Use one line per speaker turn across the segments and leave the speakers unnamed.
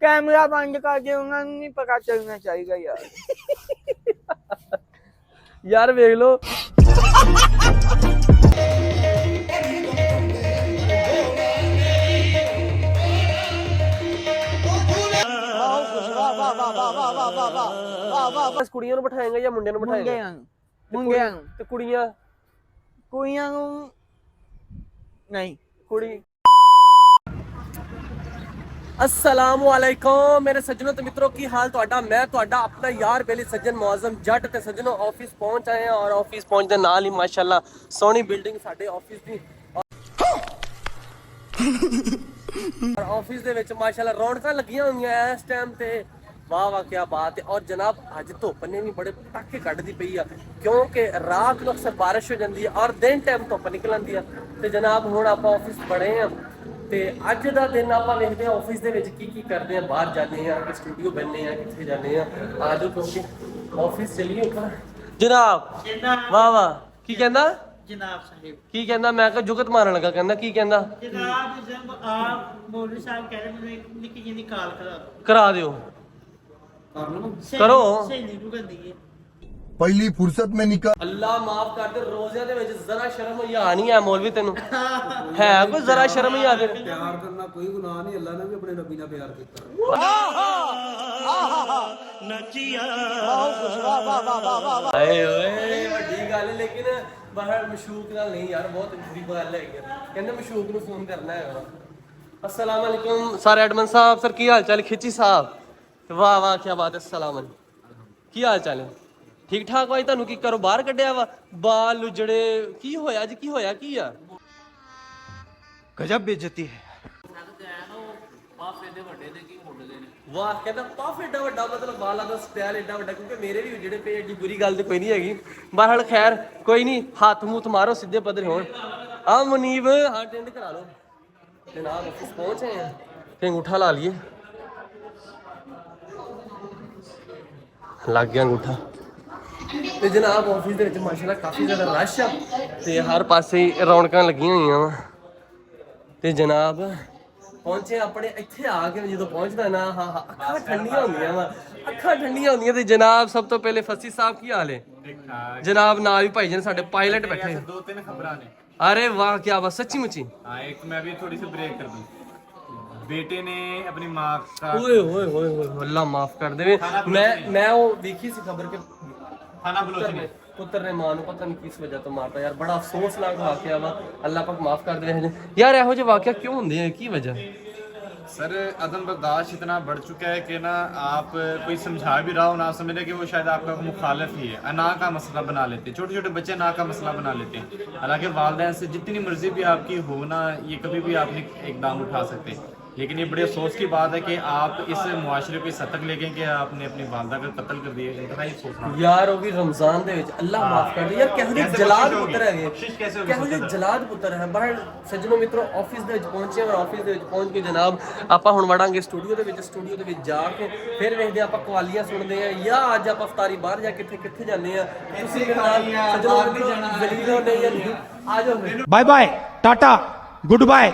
Camera बंद कर दे, उन्हें नहीं पता चलना चाहिए यार।
यार वेख लो बस कुड़ियां ਨੂੰ ਬਿਠਾਏਗਾ ਜਾਂ ਮੁੰਡਿਆਂ ਨੂੰ ਬਿਠਾਏਗਾ?
मुंडियां ਨੂੰ
ਤੇ ਕੁੜੀਆਂ
ਕੁੜੀਆਂ ਨੂੰ ਨਹੀਂ।
ਕੁੜੀ अस्सलाम वालेकुम मेरे सज्जनों तो मित्रों की हाल ਤੁਹਾਡਾ मैं ਤੁਹਾਡਾ अपना यार बेली सज्जन मुआज़म जट ते सज्जनों ऑफिस पहुंच आए हैं और ऑफिस पहुंच दे नाल ही माशाल्लाह सोहनी बिल्डिंग साडे ऑफिस दी और ऑफिस दे विच माशाल्लाह रौनकां लगियां होईयां इस टाइम ते वाह वाह क्या बात है। और जनाब अज धुप ने भी बड़े पटाके कढ़दी पई आ क्योंकि रात ਨੂੰ अक्सर बारिश हो जाती है और दिन टाइम धुप निकल आती है। तो जनाब हुण आपां ऑफिस बड़े हैं ਤੇ ਅੱਜ ਦਾ ਦਿਨ ਆਪਾਂ ਵੇਖਦੇ ਆ ਆਫਿਸ ਦੇ ਵਿੱਚ ਕੀ ਕਰਦੇ ਆ, ਬਾਹਰ ਜਾਂਦੇ ਆ ਕਿ ਸਟੂਡੀਓ ਬੰਨੇ ਆ, ਕਿੱਥੇ ਜਾਂਦੇ ਆ ਆਜੋ ਕਿਉਂਕਿ ਆਫਿਸ ਚਲੀਏ ਉੱਪਰ। ਜਨਾਬ ਵਾਹ ਵਾਹ ਕੀ ਕਹਿੰਦਾ
जनाब साहिब
ਕੀ ਕਹਿੰਦਾ? ਮੈਂ ਕਿਹਾ ਜੁਗਤ ਮਾਰਨ ਲੱਗਾ, ਕਹਿੰਦਾ ਕੀ ਕਹਿੰਦਾ?
जनाब जब आप मौलवी साहब कह रहे हैं मुझे निकी जी निकाल
ਕਰਾ ਦਿਓ करो।
सहेली को कर दीजिए
पहली फुर्सत में निकाल।
ਅੱਲਾ ਮਾਫ ਕਰ ਦੇ, ਰੋਜ਼ਿਆਂ ਦੇ ਵਿੱਚ ਜ਼ਰਾ ਸ਼ਰਮ ਹਿਆ ਨਹੀਂ ਹੈ ਮੌਲਵੀ ਤੈਨੂੰ? ਹੈ ਕੋਈ ਜ਼ਰਾ ਸ਼ਰਮ ਹਿਆ ਦੇ?
प्यार करना कोई गुनाह नहीं, अल्लाह ने भी अपने नबी नाल प्यार किया।
ਆਏ ਓਏ ਵੱਡੀ ਗੱਲ ਹੈ ਲੇਕਿਨ ਬਾਹਰ ਮਸ਼ੂਕ ਨਾਲ ਨਹੀਂ ਯਾਰ, ਬਹੁਤ ਬੁਰੀ ਗੱਲ ਹੈ। ਕਹਿੰਦੇ ਮਸ਼ੂਕ ਨੂੰ ਫੋਨ ਕਰਨਾ ਹੈ। अस्सलाम वालेकुम सर एडमन साहब, सर की हाल चाल? खिची साहब वाह वाह क्या बात है। अस्सलाम वालेकुम की हाल चाल है? ठीक ठाक भाई। ਤੁਹਾਨੂੰ ਕੀ ਕਰੋ ਬਾਹਰ ਕੱਢਿਆ ਵਾ? ਬਾਲ ਉਜੜੇ ਕੀ ਹੋਇਆ ਅੱਜ? ਕੀ ਹੋਇਆ ਕੀ ਆ?
गजब बेइज्जती है।
ਵਾਹ ਕਹਿੰਦਾ ਪਫ ਏਡਾ ਵੱਡਾ, ਮਤਲਬ ਵਾਲਾਂ ਦਾ ਸਟਾਈਲ ਏਡਾ ਵੱਡਾ, ਕਿਉਂਕਿ ਮੇਰੇ ਵੀ ਜਿਹੜੇ ਪਏ ਏਡੀ ਬੁਰੀ ਗੱਲ ਤੇ ਕੋਈ ਨਹੀਂ ਹੈਗੀ। ਬਹਰਹਾਲ ਖੈਰ ਕੋਈ ਨਹੀਂ, ਹੱਥ ਮੂੰਹ ਮਾਰੋ ਸਿੱਧੇ ਪੱਧਰੇ ਹੋਣ। ਆ ਮੁਨੀਬ ਹਾਂ ਟੈਂਡ ਕਰਾ ਲਓ ਜਨਾਬ, ਆਫਿਸ ਪਹੁੰਚ ਆਏ ਆ ਤੇ ਅੰਗੂਠਾ ਲਾ ਲਈਏ। ਲੱਗ ਗਿਆ ਅੰਗੂਠਾ। ਤੇ ਜਨਾਬ ਆਫਿਸ ਦੇ ਵਿੱਚ ਮਾਸ਼ਾਅੱਲਾ ਕਾਫੀ ਜ਼ਿਆਦਾ ਰਸ਼ ਆ ਤੇ ਹਰ ਪਾਸੇ ਹੀ ਰੌਣਕਾਂ ਲੱਗੀਆਂ ਹੋਈਆਂ ਵਾ। ਤੇ ਜਨਾਬ ਪਹੁੰਚੇ ਆਪਣੇ ਇੱਥੇ ਆ ਕੇ ਜਦੋਂ ਪਹੁੰਚਦਾ ਨਾ ਹਾਂ ਹਾਂ ਅੱਖਾਂ ਠੰਡੀਆਂ ਹੁੰਦੀਆਂ ਵਾ, ਅੱਖਾਂ ਠੰਡੀਆਂ ਹੁੰਦੀਆਂ। ਤੇ ਜਨਾਬ ਸਭ ਤੋਂ ਪਹਿਲੇ ਫਸੀ ਸਾਹਿਬ ਕੀ ਹਾਲ ਹੈ ਜਨਾਬ? ਨਾਲ ਵੀ ਭਾਈ ਜਨ ਸਾਡੇ ਪਾਇਲਟ ਬੈਠੇ।
दो तीन खबरां ने।
अरे वाह क्या बात, सच्ची मुच्ची?
हाँ, एक मैं भी थोड़ी सी ब्रेक कर दूं। बेटे ने अपनी माँ का
ओए ओए ओए ओए अल्लाह माफ कर दे। मैं वो देखी सी खबर के
खाना बलोच ने
पुत्र ने मां ਨੂੰ ਪਤਾ ਨਹੀਂ ਕਿਸ ਵਜ੍ਹਾ ਤੋਂ ਮਾਰਤਾ ਯਾਰ, ਬੜਾ ਅਫਸੋਸਨਾਕ ਵਾਕਿਆ ਵਾ। ਅੱਲਾਹ ਪਾਕ ਮਾਫ ਕਰ ਦੇ ਯਾਰ, ਇਹੋ ਜਿਹੇ ਵਾਕਿਆ ਕਿਉਂ ਹੁੰਦੇ ਆ, ਕੀ ਵਜ੍ਹਾ?
सर अदम बर्दाश्त इतना बढ़ चुका है कि ना आप कोई समझा भी रहा हो ना समझ कि वो शायद आपका मुखालिफ ही है। अना का मसला बना लेते, छोटे छोटे बच्चे अना का मसला बना लेते हैं। हालांकि वालिदैन से जितनी मर्जी भी आपकी हो ना, ये कभी भी आप नहीं इकदाम उठा सकते। लेकिन ये बड़े अफसोस की बात है कि आप इस मुआशरे को इस हद तक ले गए कि आपने अपनी वालदा का कत्ल कर दिया। इतना ही सोचना
यार वो भी रमजान ਦੇ ਵਿੱਚ ਅੱਲਾਹ ਮਾਫ ਕਰ ਦੇ यार, ਕਿਹੋ ਜਿਹੇ ਜਲਾਦ ਪੁੱਤਰ ਹੈਗੇ, ਕਿਹੋ ਜਿਹੇ ਜਲਾਦ ਪੁੱਤਰ ਹੈ। ਬਾਹਰ ਸੱਜਣੋ ਮਿੱਤਰੋ ਆਫਿਸ ਦੇ ਵਿੱਚ ਪਹੁੰਚੇ ਔਰ ਆਫਿਸ ਦੇ ਵਿੱਚ ਪਹੁੰਚ ਕੇ ਜਨਾਬ ਆਪਾਂ ਹੁਣ ਵੜਾਂਗੇ ਸਟੂਡੀਓ ਦੇ ਵਿੱਚ। ਸਟੂਡੀਓ ਦੇ ਵਿੱਚ ਜਾ ਕੇ ਫਿਰ ਵੇਖਦੇ ਆਪਾਂ ਕਵਾਲੀਆਂ ਸੁਣਦੇ ਆ ਜਾਂ ਅੱਜ ਆਪਾਂ ਇਫਤਾਰੀ ਬਾਹਰ ਜਾ ਕੇ ਕਿੱਥੇ ਜਾਂਦੇ ਆ। ਤੁਸੀਂ ਮੇਰੇ ਨਾਲ ਸੱਜਣੋ ਜਲੀਲ ਹੋ ਨਹੀਂ ਜਾਂ ਨਹੀਂ? ਆ ਜਾਓ।
Bye bye tata good bye.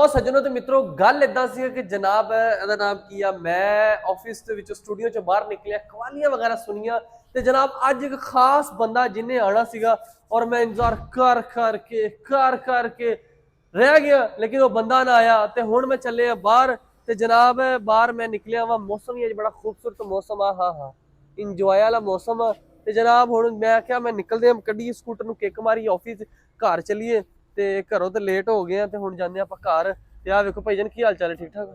ਲਓ ਸੱਜਣੋ ਤੇ ਮਿੱਤਰੋ, ਗੱਲ ਇਦਾਂ ਸੀ ਕਿ ਜਨਾਬ ਇਹਦਾ ਨਾਮ ਕੀ ਆ, ਮੈਂ ਆਫਿਸ ਦੇ ਵਿੱਚ ਸਟੂਡੀਓ ਚੋਂ ਬਾਹਰ ਨਿਕਲਿਆ, ਕਵਾਲੀਆਂ ਵਗੈਰਾ ਸੁਣੀਆਂ ਤੇ ਜਨਾਬ ਅੱਜ ਇੱਕ ਖਾਸ ਬੰਦਾ ਜਿਹਨੇ ਆਣਾ ਸੀਗਾ ਔਰ ਮੈਂ ਇੰਤਜ਼ਾਰ ਕਰ ਕਰਕੇ ਰਹਿ ਗਿਆ, ਲੇਕਿਨ ਉਹ ਬੰਦਾ ਨਾ ਆਇਆ ਤੇ ਹੁਣ ਮੈਂ ਚੱਲਿਆ ਬਾਹਰ ਤੇ ਜਨਾਬ ਬਾਹਰ ਮੈਂ ਨਿਕਲਿਆ ਵਾ। ਮੌਸਮ ਹੀ ਅੱਜ ਬੜਾ ਖੂਬਸੂਰਤ ਮੌਸਮ ਆ, ਹਾਂ ਇੰਜੋਏ ਵਾਲਾ ਮੌਸਮ ਆ ਤੇ ਜਨਾਬ ਹੁਣ ਮੈਂ ਕਿਹਾ ਮੈਂ ਨਿਕਲਦੇ ਆ, ਕੱਢੀ ਸਕੂਟਰ ਨੂੰ ਕਿੱਕ ਮਾਰੀ, ਆਫਿਸ ਘਰ ਚੱਲੀਏ ਤੇ ਘਰੋਂ ਤੇ ਲੇਟ ਹੋ ਗਏ ਆ ਤੇ ਹੁਣ ਜਾਂਦੇ ਆਪਾਂ ਘਰ। ਤੇ ਆ ਵੇਖੋ ਭਾਈਜਾਨ ਕੀ ਹਾਲ ਚਾਲ ਹੈ, ਠੀਕ ਠਾਕ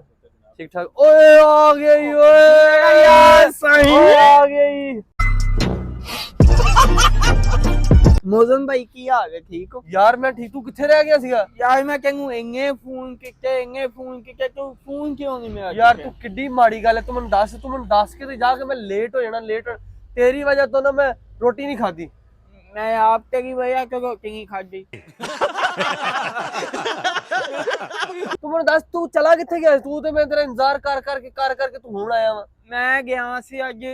ਠੀਕ ਠਾਕ। ਓਏ ਆ ਗਈ ਓਏ ਯਾਰ ਸਹੀ ਆ ਗਈ।
ਮੋਜ਼ਨ ਭਾਈ ਕੀ ਹਾਲ ਹੈ, ਠੀਕ ਹੋ?
ਯਾਰ ਮੈਂ ਠੀਕ, ਤੂੰ ਕਿੱਥੇ ਰਹਿ ਗਿਆ ਸੀਗਾ
ਯਾਰ ਮੈਂ ਤੈਨੂੰ ਇੰਨੇ ਫੋਨ ਕੀਤੇ ਤੂੰ ਫੋਨ ਕਿਉਂ ਨਹੀਂ ਮੇਰਾ
ਯਾਰ? ਤੂੰ ਕਿੱਡੀ ਮਾੜੀ ਗੱਲ ਹੈ, ਤੂੰ ਮੈਨੂੰ ਦੱਸ ਕੇ ਤੇ ਜਾ ਕੇ ਮੈਂ ਲੇਟ ਹੋ ਜਾਣਾ, ਤੇਰੀ ਵਜ੍ਹਾ ਤੋਂ ਨਾ ਮੈਂ ਰੋਟੀ ਨਹੀਂ ਖਾਦੀ।
ਮੈਂ ਆਪ ਤੇਰੀ ਵਜ੍ਹਾ ਤੋਂ ਰੋਟੀ ਨਹੀਂ ਖਾਦੀ।
ਤੂੰ ਮੈਨੂੰ ਦੱਸ ਤੂੰ ਚਲਾ ਕਿੱਥੇ ਗਿਆ? ਤੂੰ ਤੇ ਮੈਂ ਤੇਰਾ ਇੰਤਜ਼ਾਰ ਕਰ ਕਰਕੇ ਤੂੰ ਹੁਣ ਆਇਆ ਵਾ।
ਮੈਂ ਗਿਆ ਸੀ ਅੱਜ,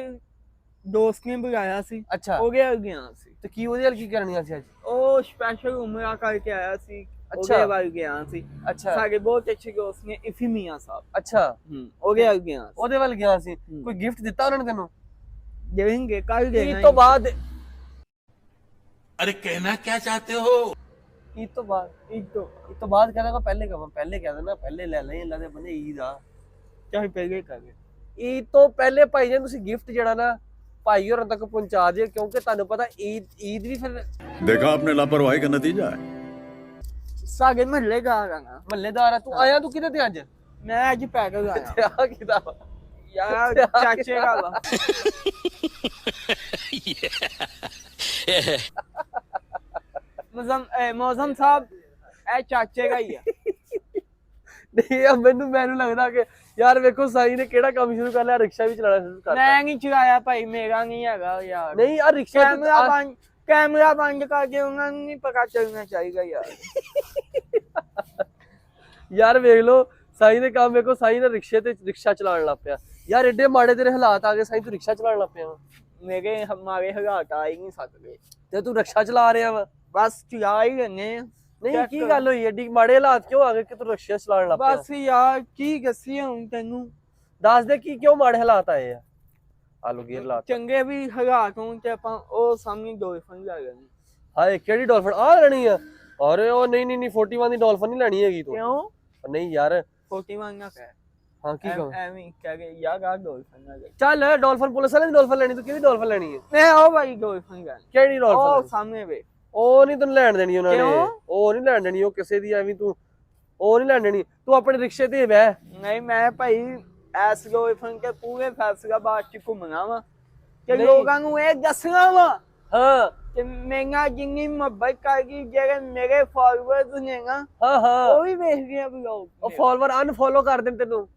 ਦੋਸਤ ਨੇ ਬੁਲਾਇਆ ਸੀ।
ਅੱਛਾ,
ਉਹ ਗਿਆ ਸੀ
ਤੇ ਕੀ ਉਹਦੇ ਨਾਲ ਕੀ ਕਰਨੀਆਂ ਸੀ ਅੱਜ?
ਉਹ ਸਪੈਸ਼ਲ ਉਮਰਾ ਕਰਕੇ ਆਇਆ ਸੀ,
ਅੱਛਾ।
ਉਹਦੇ ਵੱਲ ਗਿਆ ਸੀ।
ਅੱਛਾ
ਸਾਡੇ ਬਹੁਤ ਅੱਛੇ ਦੋਸਤ ਨੇ ਇਫੀ ਮੀਆਂ ਸਾਹਿਬ।
ਅੱਛਾ,
ਉਹਦੇ ਵੱਲ ਗਿਆ ਸੀ।
ਉਹਦੇ ਵੱਲ ਗਿਆ ਸੀ। ਕੋਈ ਗਿਫਟ ਦਿੱਤਾ ਉਹਨਾਂ ਨੇ ਤੈਨੂੰ?
ਦੇਣਗੇ ਕੱਲ ਦੇਣਾ।
ਈਦ ਤੋਂ ਬਾਅਦ?
अरे कहना क्या चाहते हो?
ਈਦ ਤੋਂ ਬਾਅਦ ਕਹਿੰਦਾ ਪਹਿਲੇ ਕਹਾਂ, ਪਹਿਲੇ ਕਹਿ ਦੇਣਾ, ਪਹਿਲੇ ਲੈ ਲੈ ਅੱਲਾ ਦੇ ਬੰਦੇ, ਈਦ ਆ
ਚਾਹੇ ਪਹਿਲੇ ਕਰੇ।
ਈਦ ਤੋਂ ਪਹਿਲੇ ਭਾਈ ਜੀ ਤੁਸੀਂ ਗਿਫਟ ਜਿਹੜਾ ਨਾ ਭਾਈ ਹੋਰਾਂ ਤੱਕ ਪਹੁੰਚਾ ਦਿਓ, ਕਿਉਂਕਿ ਤੁਹਾਨੂੰ ਪਤਾ ਈਦ ਵੀ ਫਿਰ
देखा आपने लापरवाही का नतीजा है।
ਸਾਡੇ ਮਹੱਲੇਦਾਰ ਆ ਨਾ।
ਮਹੱਲੇਦਾਰ ਆ ਤੂੰ। ਆਇਆ ਤੂੰ ਕਿਹਦੇ ਤੇ ਅੱਜ?
ਮੈਂ ਅੱਜ ਪੈਦਲ ਆਇਆ।
ਆ ਕਿਦਾ
ਯਾਰ ਚਾਚੇ ਦਾ ਵਾ। ਮੌਜ਼ਮ ਸਾਹਿਬ ਇਹ ਚਾਚੇ ਦਾ ਹੀ ਆ।
ਨਹੀਂ ਮੈਨੂੰ ਲੱਗਦਾ ਕਿ ਯਾਰ ਵੇਖੋ ਸਾਈ ਨੇ ਕਿਹੜਾ ਕੰਮ ਸ਼ੁਰੂ ਕਰ ਲਿਆ, ਰਿਕਸ਼ਾ ਵੀ ਚਲਾਉਣਾ ਸ਼ੁਰੂ ਕਰ
ਮੈਂ ਨਹੀਂ ਚਲਾਇਆ ਭਾਈ, ਮੇਰਾ ਨਹੀਂ ਹੈਗਾ ਯਾਰ।
ਨਹੀਂ ਆ ਰਿਕਸ਼ਾ
ਕੈਮਰਾ ਬੰਦ ਕਰਕੇ ਉਹਨਾਂ ਨੂੰ ਨਹੀਂ ਪਤਾ ਚੱਲਣਾ ਚਾਹੀਦਾ ਯਾਰ।
ਯਾਰ ਵੇਖ ਲੋ ਸਾਈ ਦੇ ਕੰਮ ਵੇਖੋ, ਸਾਈ ਨੇ ਰਿਕਸ਼ਾ ਚਲਾਉਣ ਲੱਗ ਪਿਆ ਯਾਰ। ਐਡੇ ਮਾੜੇ ਤੇਰੇ ਹਾਲਾਤ ਆ ਗਏ ਸਾਈ, ਤੂੰ ਰਿਕਸ਼ਾ ਚਲਾਉਣ ਲੱਗ ਪਿਆ।
ਮੇਰੇ ਹਮਾਰੇ ਹਾਲਾਤ ਆ ਹੀ ਨਹੀਂ ਸਕਦੇ
ਤੇ ਤੂੰ ਰਿਕਸ਼ਾ ਚਲਾ ਰਿਹਾ ਵਾ।
ਬਸ ਚਲਾ ਹੀ ਲੈਣੇ ਆ।
ਨਹੀਂ ਕੀ ਗੱਲ ਹੋਈ, ਐਡੀ ਮਾੜੇ ਹਾਲਾਤ ਕਿਉਂ ਆ ਗਏ ਕਿ ਤੂੰ ਰਿਕਸ਼ਾ ਚਲਾਉਣ ਲੱਗ ਪਿਆ?
ਬਸ ਯਾਰ ਕੀ ਦੱਸੀ ਹੁਣ ਤੈਨੂੰ।
ਦੱਸ ਦੇ ਕੀ ਕਿਉਂ ਮਾੜੇ ਹਾਲਾਤ ਆਏ ਆ? ਆਲੂ ਗੇਰ ਹਾਲਾਤ
ਚੰਗੇ ਵੀ ਹਾਲਾਤ ਹੋਣ ਤੇ ਆਪਾਂ ਉਹ ਸਾਹਮਣੇ ਡੋਲਫਿਨ ਲੈ ਲੈਣੀ।
ਹਾਏ ਕਿਹੜੀ ਡਾਲਫਿਨ ਆ ਲੈਣੀ ਆ? ਅਰੇ ਉਹ ਨਹੀਂ 41 ਦੀ ਡਾਲਫਿਨ ਨਹੀਂ ਲੈਣੀ ਹੈਗੀ ਤੂੰ।
ਕਿਉਂ?
ਨਹੀਂ ਯਾਰ
41 ਨਾ ਕਹਿ।
ਹਾਂ ਕੀ ਕਹਾਂ?
ਐਵੇਂ ਕਹਿ ਕੇ ਯਾਰ ਡੋਲਫਿਨ ਨਾ ਲੈ।
ਚੱਲ ਡਾਲਫਿਨ ਪੁਲਿਸ ਵਾਲੇ ਦੀ ਡਾਲਫਿਨ ਲੈਣੀ, ਤੂੰ ਕਿਹਦੀ ਡਾਲਫਿਨ ਲੈਣੀ ਹੈ?
ਮੈਂ ਉਹ ਭਾਈ ਡੋਲਫਿਨ ਲੈਣੀ।
ਕਿਹੜੀ
ਉਹ
ਡਾਲਫਿਨ?
ਸਾਹਮਣੇ ਵੇ।
ਉਹ ਨਹੀਂ ਤੈਨੂੰ ਲੈਣ ਦੇਣੀ ਉਹਨਾਂ ਨੇ।
ਕਿਉਂ?
ਉਹ ਨਹੀਂ ਲੈਣ ਦੇਣੀ, ਉਹ ਕਿਸੇ ਦੀ ਐਵੇਂ ਤੂੰ ਉਹ ਨਹੀਂ ਲੈਣ ਦੇਣੀ। ਤੂੰ ਆਪਣੇ ਰਿਕਸ਼ੇ ਤੇ ਬਹਿ।
ਨਹੀਂ ਮੈਂ ਭਾਈ ਐਸ ਡੋਲਫਿਨ ਕੇ ਪੂਰੇ ਫੈਸਲਾਬਾਦ ਚ ਘੁੰਮਣਾ ਵਾ ਤੇ
ਨਹੀਂ।
ਲੋਕਾਂ ਨੂੰ ਇਹ ਦੱਸਣਾ ਵਾ
ਹਾਂ
ਤੇ ਮੈਂ ਜਿੰਨੀ ਮੁਹੱਬਤ ਕਰਗੀ ਜਿਹੜੇ ਮੇਰੇ ਫਾਲੋਅਰਸ ਨੇ ਨਾ
ਹਾਂ
ਉਹ ਵੀ ਵੇਖ ਗਿਆ ਬਲੌਗ।
ਉਹ ਫਾਲੋਅਰ ਅਨਫੋਲੋ ਕਰ ਦੇਣ ਤੈਨੂੰ।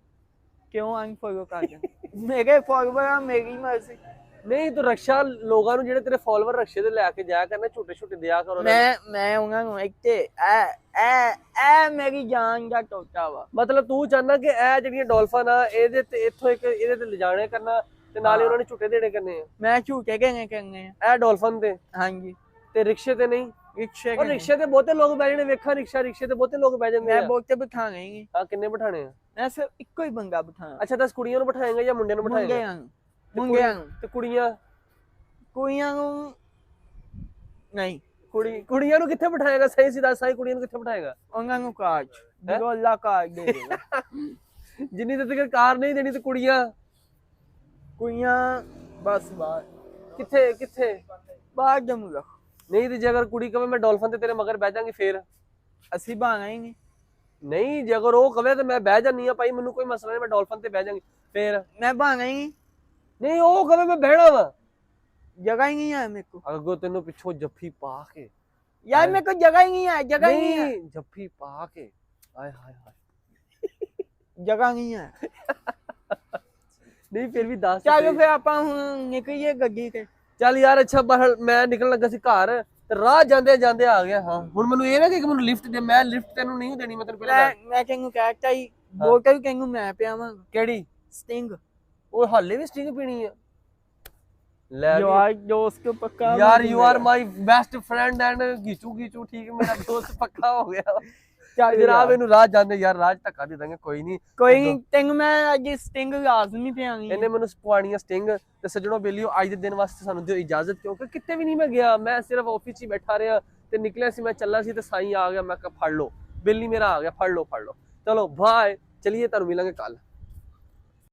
ਕਿਉਂ ਅਨਫੋਲੋ ਕਰ ਦੇ? ਮੇਰੇ ਫਾਲੋਅਰ ਆ, ਮੇਰੀ ਮਰਜ਼ੀ।
ਨਹੀਂ ਤੂੰ ਰਕਸ਼ਾ ਲੋਕਾਂ ਨੂੰ ਜਿਹੜੇ ਤੇਰੇ ਫਾਲੋਅਰ ਰਕਸ਼ੇ ਤੇ ਲੈ ਕੇ ਜਾਇਆ ਕਰਨਾ, ਝੂਟੇ ਦਿਆ ਕਰੋ।
ਮੈਂ ਉਹਨਾਂ ਨੂੰ ਇੱਥੇ ਐ ਮੇਰੀ ਜਾਨ ਦਾ ਟੋਟਾ ਵਾ।
ਮਤਲਬ ਤੂੰ ਚਾਹਨਾ ਕਿ ਇਹ ਜਿਹੜੀਆਂ ਡਾਲਫਨ ਆ ਇਹਦੇ ਤੇ ਇੱਥੋਂ ਇਹਦੇ ਤੇ ਲਿਜਾਣੇ ਕਰਨਾ ਤੇ ਨਾਲੇ ਉਹਨਾਂ ਨੇ ਝੂਟੇ ਦੇਣੇ ਕਰਨੇ ਆ।
ਮੈਂ ਝੂਟੇ ਕਹਿਣੇ ਕਰਨੇ ਆ।
ਇਹ ਡਾਲਫਨ ਤੇ
ਹਾਂਜੀ
ਤੇ ਰਿਕਸ਼ੇ ਤੇ ਨਹੀਂ।
ਰਿਕਸ਼ੇ
ਉਹ ਰਿਕਸ਼ੇ ਤੇ ਬਹੁਤੇ ਲੋਕ ਬਹਿ ਜਾਣੇ, ਵੇਖਾਂ ਰਿਕਸ਼ੇ ਤੇ ਬਹੁਤੇ ਲੋਕ ਬਹਿ ਜਾਂਦੇ
ਮੈਂ
ਆ।
ਬਹੁਤੇ ਬਿਠਾ ਨਹੀਂ।
ਹਾਂ ਕਿੰਨੇ ਬਿਠਾਣੇ ਆ?
ਮੈਂ ਸਿਰਫ ਇੱਕੋ ਹੀ ਬੰਦਾ ਬਿਠਾਣਾ।
ਅੱਛਾ 10 ਕੁੜੀਆਂ ਨੂੰ ਬਿਠਾਏਗਾ ਜਾਂ ਮੁੰਡਿਆਂ ਨੂੰ ਬਿਠਾਏਗਾ?
ਮੁੰਡਿਆਂ ਨੂੰ
ਤੇ ਕੁੜੀਆਂ
ਨੂੰ ਨਹੀਂ।
ਕੁੜੀਆਂ ਨੂੰ ਕਿੱਥੇ ਬਿਠਾਏਗਾ? ਸਹੀ ਸਿੱਧਾ ਸਹੀ ਕੁੜੀਆਂ ਨੂੰ ਕਿੱਥੇ ਬਿਠਾਏਗਾ?
ਉਹਨਾਂ ਨੂੰ ਕਾਜ ਜਦੋਂ ਅੱਲਾ ਕਾਜ ਦੇ ਦੇਗਾ।
ਜਿੰਨੀ ਤੇ ਕਾਰ ਨਹੀਂ ਦੇਣੀ ਤੇ ਕੁੜੀਆਂ
ਬਸ ਬਾਹਰ।
ਕਿੱਥੇ
ਬਾਹਰ ਜਮੂਗਾ।
ਨਹੀਂ ਤੇ ਜੇ ਅਗਰ ਕੁੜੀ ਕਵੇ ਮੈਂ ਡਾਲਫਨ ਤੇ ਤੇਰੇ ਮਗਰ ਬਹਿ ਜਾਾਂਗੀ ਫੇਰ?
ਅਸੀਂ ਬਹਾਨਾ ਹੀ ਨਹੀਂ।
ਨਹੀਂ ਜੇ ਅਗਰ ਉਹ ਕਵੇ ਤੇ ਮੈਂ ਬਹਿ ਜਾਨੀ ਆ ਭਾਈ, ਮੈਨੂੰ ਕੋਈ ਮਸਲਾ ਨਹੀਂ, ਮੈਂ ਡਾਲਫਨ ਤੇ ਬਹਿ ਜਾਾਂਗੀ ਫੇਰ।
ਮੈਂ ਬਹਾਨਾ ਹੀ
ਨਹੀਂ ਉਹ ਕਵੇ ਮੈਂ ਬਹਿਣਾ ਵਾ,
ਜਗ੍ਹਾ ਹੀ ਨਹੀਂ ਹੈ ਮੇਰੇ ਕੋ।
ਅੱਗੋਂ ਤੈਨੂੰ ਪਿੱਛੋਂ ਜੱਫੀ ਪਾ ਕੇ
यार मेरे को जगह ही नहीं है। जगह ही नहीं है।
जफ्फी पा के आय हाय हाय
जगह नहीं है।
नहीं फिर भी 10
चलो फिर ਆਪਾਂ ਹੁਣ ਨਿਕਲੀਏ ਗੱਡੀ ਤੇ।
ਚੱਲ ਯਾਰ ਅੱਛਾ ਮੈਂ ਨਿਕਲਣ ਲੱਗਾ ਸੀ ਘਰ ਤੇ ਰਾਹ ਜਾਂਦੇ ਆ ਗਿਆ। ਹਾਂ ਹੁਣ ਮੈਨੂੰ ਇਹ ਨਾ ਕਿ ਮੈਨੂੰ ਲਿਫਟ ਦੇ, ਮੈਂ ਲਿਫਟ ਤੈਨੂੰ ਨਹੀਂ ਦੇਣੀ। ਮੈਂ ਤੈਨੂੰ ਪਹਿਲਾਂ
ਮੈਂ ਤੈਨੂੰ ਕਹਿਤਾ ਹੀ ਬੋਤਲ ਤੈਨੂੰ ਮੈਂ ਪਿਆਵਾਂ।
ਕਿਹੜੀ?
ਸਟਿੰਗ।
ਉਹ ਹਾਲੇ ਵੀ ਸਟਿੰਗ ਪੀਣੀ ਆ? ਲੈ
यार दोस्त को पक्का
यार you are my best friend and गीचू ठीक है मेरा दोस्त पक्का हो गया।
ਚੱਲ
ਜਨਾਬ
ਯਾਰ।
ਇਹਨੂੰ ਰਾਜ ਜਾਂਦੇ ਯਾਰ, ਰਾਜ ਧੱਕਾ ਦੇ ਦਾਂਗੇ ਕੋਈ ਨਹੀਂ।
ਕੋਈ ਨੀ, ਤੈਨੂੰ ਮੈਂ ਅੱਜ ਸਟਿੰਗ ਲਾਜ਼ਮੀ ਪਿਆਣੀ
ਇਹਨੇ ਮੈਨੂੰ ਪਵਾਣੀਆਂ ਸਟਿੰਗ। ਤੇ ਸੱਜਣੋ ਬੇਲੀਓ ਅੱਜ ਦੇ ਦਿਨ ਵਾਸਤੇ ਸਾਨੂੰ ਦਿਓ ਇਜਾਜ਼ਤ, ਕਿਉਂਕਿ ਕਿਤੇ ਵੀ ਨਹੀਂ ਮੈਂ ਗਿਆ, ਮੈਂ ਸਿਰਫ ਆਫਿਸ 'ਚ ਹੀ ਬੈਠਾ ਰਿਹਾ ਤੇ ਨਿਕਲਿਆ ਸੀ, ਮੈਂ ਚੱਲਾ ਸੀ ਤੇ ਸਾਈਂ ਆ ਗਿਆ, ਮੈਂ ਕਿਹਾ ਫੜ ਲਓ ਬੇਲੀ ਮੇਰਾ ਆ ਗਿਆ, ਫੜ ਲਓ। ਚਲੋ ਬਾਏ, ਚਲਿਏ ਤੁਹਾਨੂੰ ਮਿਲਾਂਗੇ ਕੱਲ।